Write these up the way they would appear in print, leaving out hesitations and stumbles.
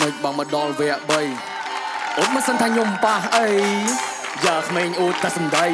មិនបងមកដល់វគ្គ3អូនមិនសិនថាខ្ញុំប៉ះអីយ៉ាក្មេងអ៊ូតតែសំដី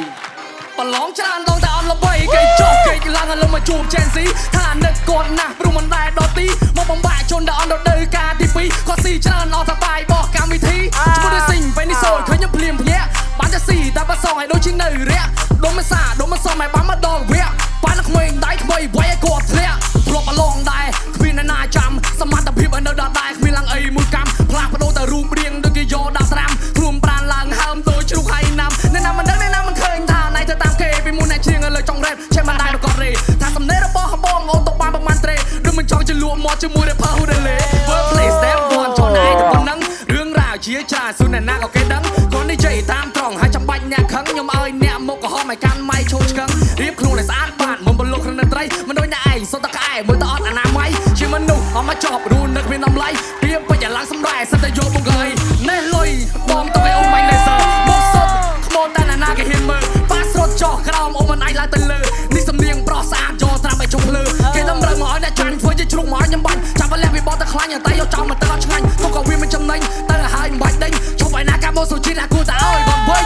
ប្រឡងច្រើនដងតែអត់ល្បីគេចុះគេឡើងឡើងមកជួប Gen Z ថានឹកគាត់ណាស់ព្រោះមិនដែរដល់ទីមកបំបាក់ជនដែលអត់ដល់ការទី2គាត់ស៊ីច្រើនអត់ថាបាយបោះកម្មវិធីជាមួយដូចស៊ីងពេលនេះសូលឃើញខ្ញុំភ្លាមភ្ញាក់បានតែស៊ីតែបើសងឲ្យដូចជានៅរាក់ដុំមិនសាដុំមិនសមឲ្យបានមកដល់វគ្គបានក្មេងដៃថ្មីវាយឲ្យគាត់ធ្លាក់ធ្លាប់ប្រឡងដែរគ្មានអ្នកណាចាំសមត្ថភាពឲ្យនៅដល់ដែរគ្មានឡើងអីមួយកម្មផ្លាស់ប្ដូរតែរូបរាងដូចគេយកដាក់ស្រាំខ្លួនប្រានឡើងហើមដូចជ្រូកហើយណាំអ្នកណាមិនដឹងអ្នកណាមិនឃើញថាណៃទៅតាមគេពីមុនអ្នកជាងលើចង់រ៉េបចេះមិនដែរក៏រេថាសំណេររបស់ហបងអូនទៅបានប្រហែលត្រេដូចមិនចង់ជលក់មកជាមួយ rapper ហ៊ូដេលេ Workplace step 1ចូលណៃទៅប៉ុណ្ណឹងរឿងរ៉ាវជាច្រើនស៊ូអ្នកណាក៏គេដឹងគាត់និយាយតាមត្រង់ហើយចាំបាច់អ្នកខឹងខ្ញុំឲ្យអ្នកមកកំហំឲ្យកាន់ម៉ៃឈោឆ្កឹងរៀបខ្លួនឲ្យស្អាតបាតមិនបលុកក្នុងត្រីមិនដូចអ្នកឯងសុទ្ធតែក្អែមើលទៅអត់អនាម័យជាមនុស្សអត់មកចប់រូននឹកមានតម្លៃរៀបពេញឡើងសម្ដែងសិតតែយកមកហើយណេះលុយបងទៅឲ្យអូនបាញ់លេសឺមកសុទ្ធខ្មោចតែអ្នកណាគេហ៊ានមើលប៉ាស្រត់ចោះក្រោមអូនមិនអាចឡើងទៅលើនេះសំនៀងប្រុសស្អាតយកត្រាប់ឲ្យជុំភ្លើគេតម្រូវមកឲ្យអ្នកចាញ់ធ្វើជាជ្រុកមកឲ្យខ្ញុំបាញ់ចាំបើលះវាបត់តែខ្លាញ់តែយកចោលមកទៅអត់ឆ្ងាញ់ទុកក៏វាមិនចំណេញតែហើយមិនបាច់ដេញជប់ឲ្យណាកាមកសុជីណាគួរតែឲ្យគាត់វិញ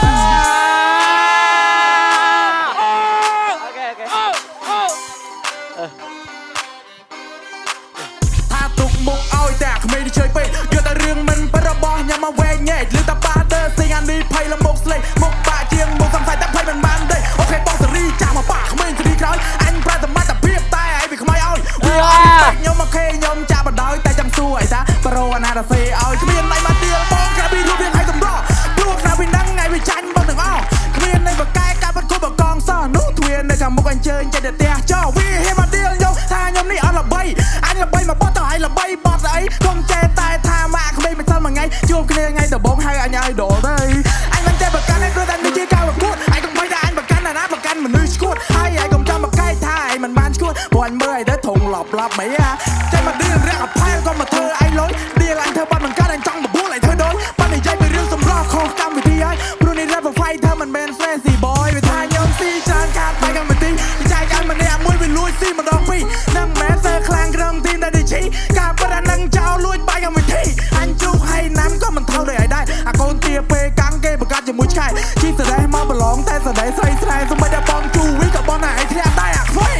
ថាទុកមុខឲ្យតែក្មេងជើយពេកយកតែរឿងមិនបរបស់ញ៉ាំមកវែងញែកលឺតែបាទៅស៊ីអានេះភ័យលមុខស្លេកមុខបាក់ជាងមុខសំស័យតែភ័យមិនបានទេអូខេបងសេរីចាំមកបាក់ក្មេងសេរីក្រោយអញប្រែសមត្ថភាពតែឲ្យវាខ្មៅឲ្យវាអត់ខ្ញុំមកខេខ្ញុំចាក់បដ ாய் តែចាំសួរអីថាប្រូអាណារ៉ាសេឲ្យគ្មានណៃមកទៀលបងក្រៅពីរូបរាងឲ្យសម្រស់ព្រោះក្រៅពីហ្នឹងថ្ងៃវាចាញ់បងទាំងអស់គ្មាននៃបកែកាប់បាត់គប់បកងសោះនោះទ្វារនៅខាងមុខអញ្ជើញចិត្តតែផ្ទះចោវាហេមកទៀលយកថាខ្ញុំនេះអត់ល្បីអញល្បីមកបត់ទៅឲ្យល្បីបត់ស្អីកុំចេះតែថាម៉ាក់ក្មេងមិនសិនមួយថ្ងៃជួបគ្នាថ្ងៃដំបូងហៅអញឲ្យដលទៅអញមិនចេះប្រកាន់ឲ្យព្រោះតែនេះជាការប្រកួតអញកុំបីតែអញប្រកាន់ណាប្រកាន់មនុស្សឈួតហើយអញកុំចាំបកែថាអញមិនបានឈួតព្រោះអញមើលឲ្យទៅធំឡប់ហ្មងចេះមកឌឺរះអផែលក៏មកធ្វើអញលុយឌីលអញធ្វើបាត់មិនកើតអញចង់បបួលអញធ្វើដូចបាត់និយាយពីរឿងសម្រស់ខុសកម្មវិធីហើយព្រោះនេះ rap fight ធ្វើមិនមែន fancy boy វាថាខ្ញុំស៊ីច្រើនកាត់បែកកម្មវិធីចែកឲ្យម្នាក់មួយវាលួចស៊ីម្ដងពីរនឹងមែនសើខ្លាំងក្រុមទីមដែលឌីជីការប៉ះអានឹងចោលលួចបែកកម្មវិធីអញជុកឲ្យណាំក៏មិនថោដូចឲ្យដែរអាកូនទាពេលកាំងគេប្រកាសជាមួយឆ្កែជីសដែរមកប្រឡងតែសដែរស្រីស្រែសម្បីតែបងជូវីក៏បងណាឲ្យធ្លាក់ដែរអាខ្វែង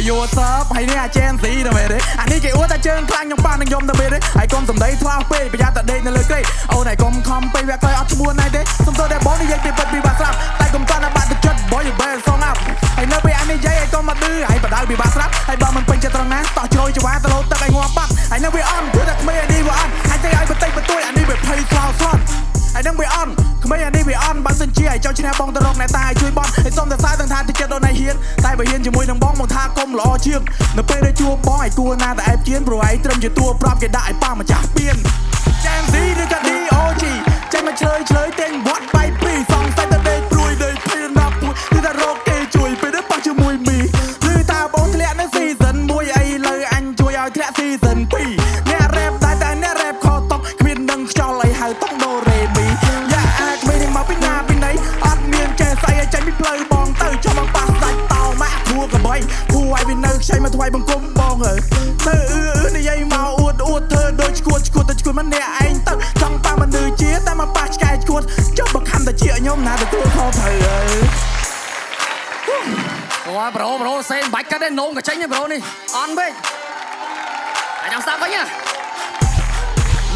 យោសើបហើយនេះអា Gen Z ទៅមែនទេអានេះគេអួតតែជើងខ្លាំងខ្ញុំប៉ះនឹងខ្ញុំទៅមែនទេហើយកុំសំដីថ្លោះពេកប្រយ័ត្នតែដេកនៅលើក្រេអូនឯងកុំខំពេកវាក្រោយអត់ឈ្មោះណៃទេសុំទោសតែបងនិយាយពីពិតពីបាក់ស្រាប់តែកុំតន់បាក់ទឹកចិត្ត boy you better song up ហើយនៅពេលអានេះនិយាយឲ្យកុំមកឌឺហើយបដៅពីបាក់ស្រាប់ហើយបើមិនពេញចិត្តត្រង់ណាតោះជ្រោយច្វាទៅលោតទឹកឲ្យងាប់បាត់ហើយនៅវាអន់ព្រោះតែក្មេងអានេះវាអន់ហើយតែឲ្យបន្តិចបន្តួចអានេះវាភ័យខ្លោស្លន់ហើយនឹងវាអន់ក្មេងអានេះវាអន់បើសិនជាឲ្យចោលឈ្នះបងទៅរកអ្នកតាឲ្យជួយបន់ហើយសុំតែសើទាំងថាតិចចិត្តដល់ណៃហ៊ានតែបើហ៊ានជាមួយនឹងបងមកថាកុំល្អជាងនៅពេលដែលជួបបងឲ្យគួរណាតែអែបជៀនព្រោះឯងត្រឹមជាតួប្រាប់គេដាក់ឲ្យប៉ាម្ចាស់ពៀនចាងស៊ីឬក៏ DOG ចេញមកឆ្លើយតែងវត្តបាយពីរសងតែដេកព្រួយដេកភ័យណាប់ពួយឬតែរកគេជួយពេលទៅប៉ះជាមួយមីឬតាបងធ្លាក់នៅ season 1អីលើអញជួយឲ្យធ្លាក់ season 2អ្នក rap តែអ្នក rap ខតតុកគ្មាននឹងខ្យល់អីហៅតុកដូរេមីយ៉ាអាចមិននឹងមកពីណាពីណីអត់មានចេះស្អីឲ្យចេញពីផ្លូវបងទៅចាំមកប៉ះសាច់តោម៉ាក់ធួកបីគួរឲ្យវានៅខ្ចីមកថ្វាយបង្គំបងអើទៅនិយាយមកអួតធ្វើដូចឈួតទៅឈួតម្នាក់ឯងទៅចង់ប៉ះមនុស្សជាតែមកប៉ះឆ្កែឈួតចុះបើខំតែជាខ្ញុំណាទទួលខុសត្រូវអើអូប្រូសេនបាច់កាត់ទេនោមក៏ចេញទេប្រូនេះអន់ពេកអាចាំស្ដាប់វិញណា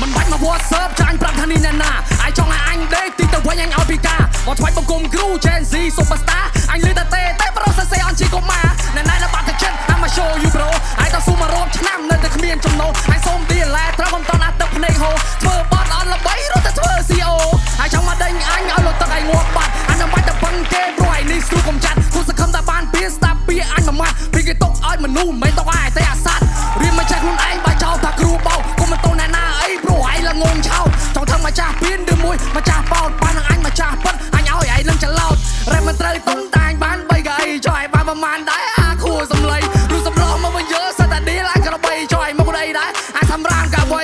មិនបាច់មកវត្តសើបចាញ់ប្រាប់ថានេះណាអាយចង់ឲ្យអញដេកទីទៅវិញអញឲ្យពីការមកថ្វាយបង្គំគ្រូ Gen Z Superstar អញលឺតែប្រូសេអនជីកុមារណែណៃដល់បាត់ទឹកចិត្ត I'm a show you bro អាយតស៊ូមករោបឆ្នាំនៅតែគ្មានចំណូលអញសូមឌីឡែត្រូវមិនតន់អាទឹកភ្នែកហូធ្វើបាត់អត់ល្បីរត់តែធ្វើ CO អាយចង់មកដេញអញឲ្យលុតទឹកឲ្យងាប់បាត់អញមិនបាច់តែបឹងគេព្រោះឯនេះស្ទូកុំចាត់គូសង្ឃឹមតែបានពីស្ដាប់ពីអញមួយម៉ាត់ពីគេຕົកឲ្យមនុស្សមិនຕົកឲ្យតែអាសត្វរៀនមកចេះខ្លួនឯងបើចោលថាគ្រូបោកុំមិនតូនណែណាអីព្រោះឯងល្ងងឆោតចង់ធ្វើម្ចាស់ពៀនឬមួយម្ចាស់បោតបាននឹងអញម្ចាស់ពិតអញឲ្យឯងនឹងច្រឡោតរ៉េបមិនត្រូវតុងតាញបាន3កៅអីចុះឲ្យបានប្រមាណដែរអាខួរសំឡីឬសំឡោមកវិញយើសិតតែឌីលអញក្របីចុះឲ្យមកដីដែរអាសម្រានកាវៃ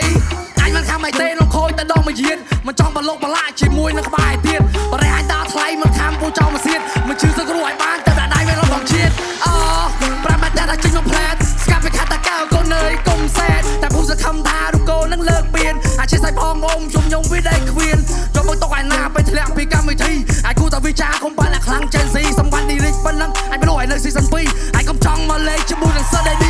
អញមិនខំឲ្យទេនំខូចតែដងមួយយានមិនចង់បលុកបលាជាមួយនឹងក្បាលឯទៀតបរិះអញដល់ថ្លៃមិនខំពូចោលមកសៀតមិនជឿសឹករួច អាជាសៃផងអ៊ំជុំញងវិដេគ្វៀនចូលមកតកឯណាไปធ្លាក់ពីកម្មវិធីអាចគូតាវិចាកុំបានតែខ្លាំងចេនស៊ីសម្បត្តិនេះរិចប៉ុណ្ណឹងអាចមិនรู้ឲ្យនៅស៊ីซั่ន2អាចកុំចង់មកលេងជាមួយនឹងសិស្សដែល